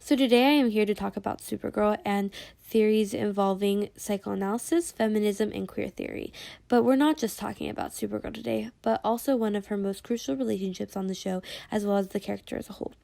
So today I am here to talk about Supergirl and theories involving psychoanalysis, feminism, and queer theory. But we're not just talking about Supergirl today, but also one of her most crucial relationships on the show, as well as the character as a whole.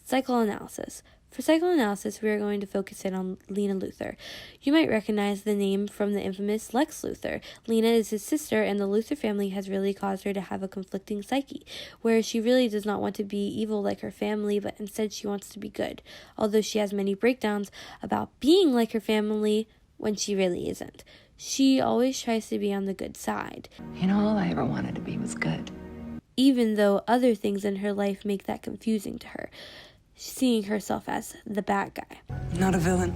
Psychoanalysis. For psychoanalysis, we are going to focus in on Lena Luthor. You might recognize the name from the infamous Lex Luthor. Lena is his sister, and the Luthor family has really caused her to have a conflicting psyche, where she really does not want to be evil like her family, but instead she wants to be good, although she has many breakdowns about being like her family when she really isn't. She always tries to be on the good side. You know, all I ever wanted to be was good. Even though other things in her life make that confusing to her, seeing herself as the bad guy. Not a villain.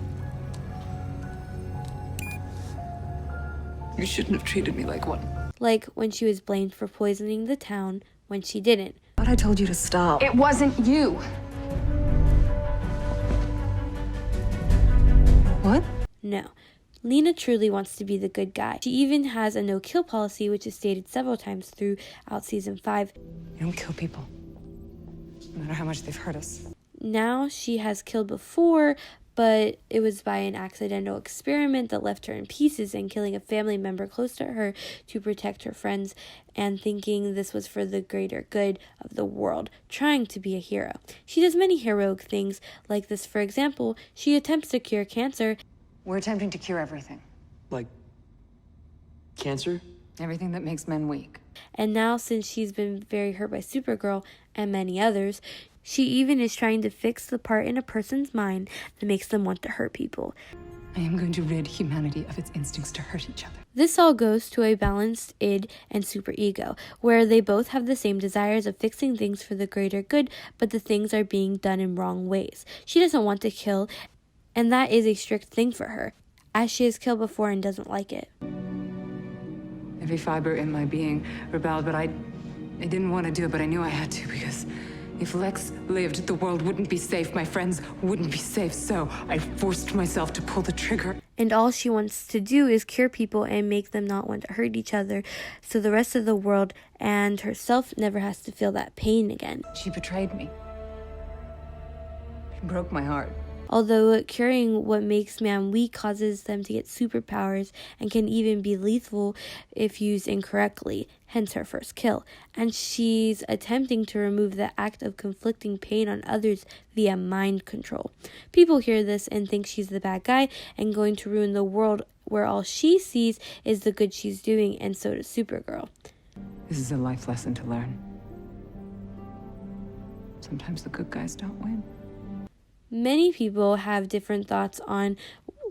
You shouldn't have treated me like one. Like when she was blamed for poisoning the town when she didn't. But I told you to stop. It wasn't you. What? No. Lena truly wants to be the good guy. She even has a no-kill policy, which is stated several times throughout season 5. You don't kill people, no matter how much they've hurt us. Now she has killed before, but it was by an accidental experiment that left her in pieces, and killing a family member close to her to protect her friends, and thinking this was for the greater good of the world, trying to be a hero. She does many heroic things like this. For example, she attempts to cure cancer. We're attempting to cure everything. Like cancer? Everything that makes men weak. And now, since she's been very hurt by Supergirl and many others, she even is trying to fix the part in a person's mind that makes them want to hurt people. I am going to rid humanity of its instincts to hurt each other. This all goes to a balanced id and superego, where they both have the same desires of fixing things for the greater good, but the things are being done in wrong ways. She doesn't want to kill, and that is a strict thing for her, as she has killed before and doesn't like it. Every fiber in my being rebelled, but I didn't want to do it, but I knew I had to, because if Lex lived, the world wouldn't be safe, my friends wouldn't be safe, so I forced myself to pull the trigger. And all she wants to do is cure people and make them not want to hurt each other, so the rest of the world and herself never has to feel that pain again. She betrayed me. She broke my heart. Although curing what makes man weak causes them to get superpowers and can even be lethal if used incorrectly, hence her first kill. And she's attempting to remove the act of conflicting pain on others via mind control. People hear this and think she's the bad guy and going to ruin the world, where all she sees is the good she's doing, and so does Supergirl. This is a life lesson to learn. Sometimes the good guys don't win. Many people have different thoughts on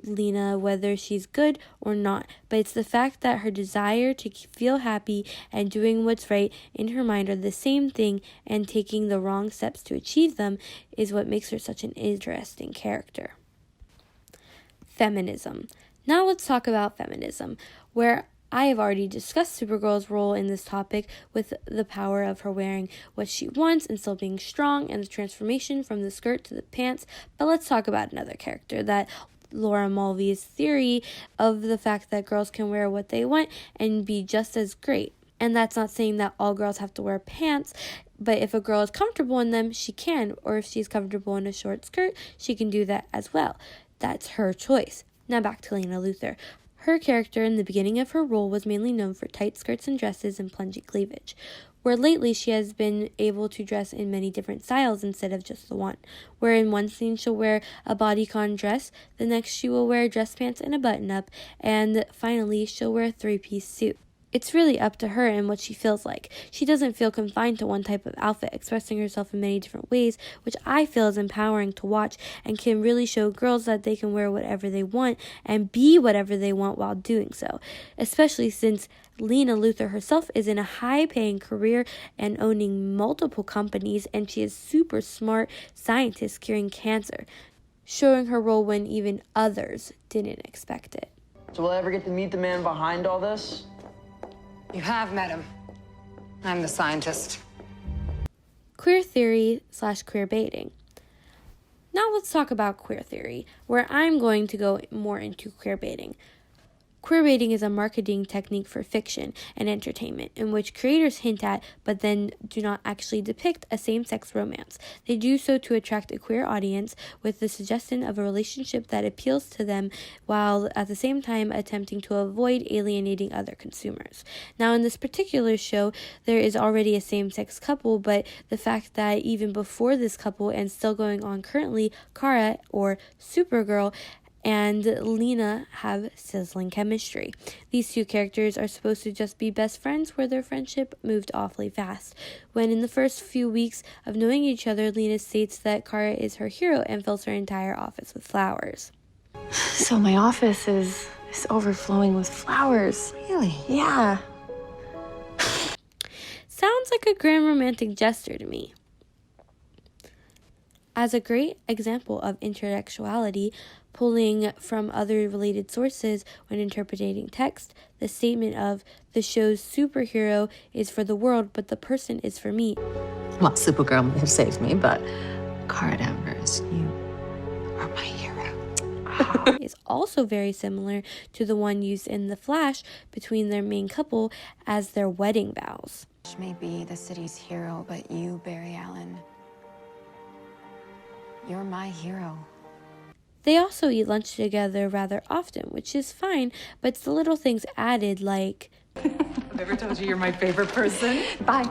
Lena, whether she's good or not, but it's the fact that her desire to feel happy and doing what's right in her mind are the same thing, and taking the wrong steps to achieve them is what makes her such an interesting character. Feminism. Now let's talk about feminism, where I have already discussed Supergirl's role in this topic with the power of her wearing what she wants and still being strong, and the transformation from the skirt to the pants. But let's talk about another character, that Laura Mulvey's theory of the fact that girls can wear what they want and be just as great. And that's not saying that all girls have to wear pants, but if a girl is comfortable in them, she can. Or if she's comfortable in a short skirt, she can do that as well. That's her choice. Now back to Lena Luthor. Her character in the beginning of her role was mainly known for tight skirts and dresses and plunging cleavage, where lately she has been able to dress in many different styles instead of just the one. Where in one scene she'll wear a bodycon dress, the next she will wear dress pants and a button-up, and finally she'll wear a 3-piece suit. It's really up to her and what she feels like. She doesn't feel confined to one type of outfit, expressing herself in many different ways, which I feel is empowering to watch and can really show girls that they can wear whatever they want and be whatever they want while doing so, especially since Lena Luthor herself is in a high-paying career and owning multiple companies, and she is super smart scientist curing cancer, showing her role when even others didn't expect it. So will I ever get to meet the man behind all this? You have met him. I'm the scientist. Queer theory / queer baiting. Now let's talk about queer theory, where I'm going to go more into queer baiting. Queerbaiting is a marketing technique for fiction and entertainment in which creators hint at but then do not actually depict a same-sex romance. They do so to attract a queer audience with the suggestion of a relationship that appeals to them while at the same time attempting to avoid alienating other consumers. Now, in this particular show, there is already a same-sex couple, but the fact that even before this couple and still going on currently, Kara, or Supergirl, and Lena have sizzling chemistry. These two characters are supposed to just be best friends where their friendship moved awfully fast. When in the first few weeks of knowing each other, Lena states that Kara is her hero and fills her entire office with flowers. So my office is overflowing with flowers. Really? Yeah. Sounds like a grand romantic gesture to me. As a great example of intertextuality, pulling from other related sources when interpreting text, the statement of the show's superhero is for the world, but the person is for me. Well, Supergirl may have saved me, but Kara Danvers, you are my hero. Is also very similar to the one used in The Flash between their main couple as their wedding vows. May be the city's hero, but you, Barry Allen, you're my hero. They also eat lunch together rather often, which is fine, but it's the little things added like, I've ever told you you're my favorite person. Bye.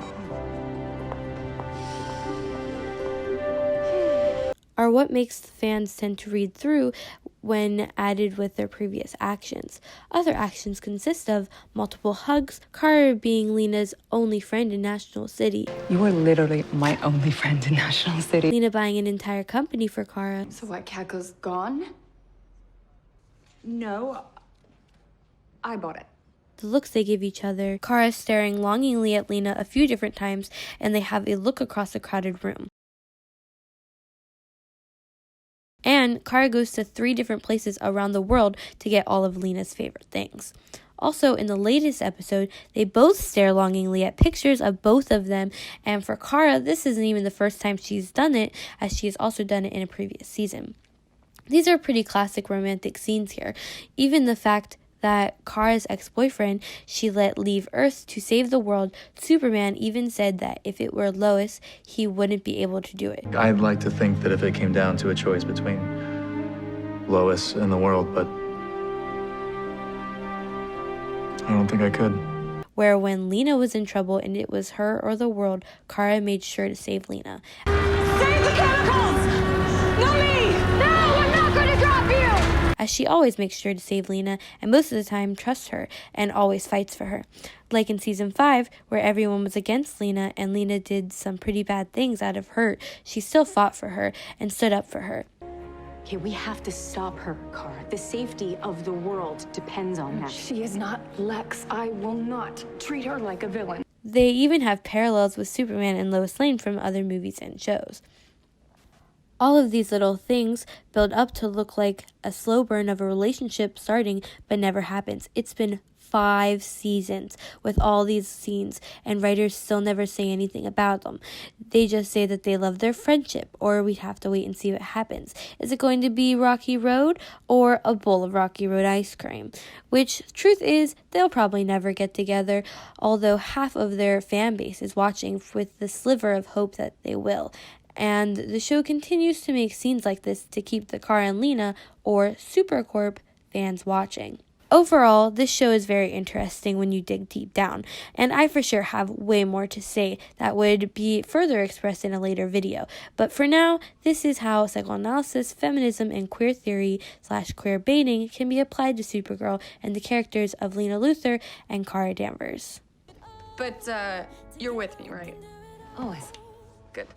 are what makes fans tend to read through when added with their previous actions. Other actions consist of multiple hugs, Kara being Lena's only friend in National City, You were literally my only friend in National City. Lena buying an entire company for Kara, So what, Caco's gone? No, I bought it. the looks they give each other, Kara staring longingly at Lena a few different times, and they have a look across a crowded room. And Kara goes to 3 different places around the world to get all of Lena's favorite things. Also, in the latest episode, they both stare longingly at pictures of both of them, and for Kara, this isn't even the first time she's done it, as she has also done it in a previous season. These are pretty classic romantic scenes here. Even the fact that Kara's ex-boyfriend she let leave Earth to save the world, Superman even said that if it were Lois, he wouldn't be able to do it. I'd like to think that if it came down to a choice between Lois and the world, but I don't think I could. Where when Lena was in trouble and it was her or the world, Kara made sure to save Lena. Save the chemicals! Not me! No, I'm not going to drop you! As she always makes sure to save Lena, and most of the time trusts her, and always fights for her. Like in Season 5, where everyone was against Lena, and Lena did some pretty bad things out of hurt, she still fought for her, and stood up for her. Okay, we have to stop her, Kara. The safety of the world depends on that. She is not Lex. I will not treat her like a villain. They even have parallels with Superman and Lois Lane from other movies and shows. All of these little things build up to look like a slow burn of a relationship starting but never happens. It's been 5 seasons with all these scenes, and writers still never say anything about them. They just say that they love their friendship, or we'd have to wait and see what happens. Is it going to be Rocky Road or a bowl of Rocky Road ice cream? Which, truth is, they'll probably never get together, although half of their fan base is watching with the sliver of hope that they will. And the show continues to make scenes like this to keep the Kara and Lena, or Supercorp, fans watching. Overall, this show is very interesting when you dig deep down, and I for sure have way more to say that would be further expressed in a later video. But for now, this is how psychoanalysis, feminism, and queer theory / queer baiting can be applied to Supergirl and the characters of Lena Luthor and Kara Danvers. But, you're with me, right? Always. Good.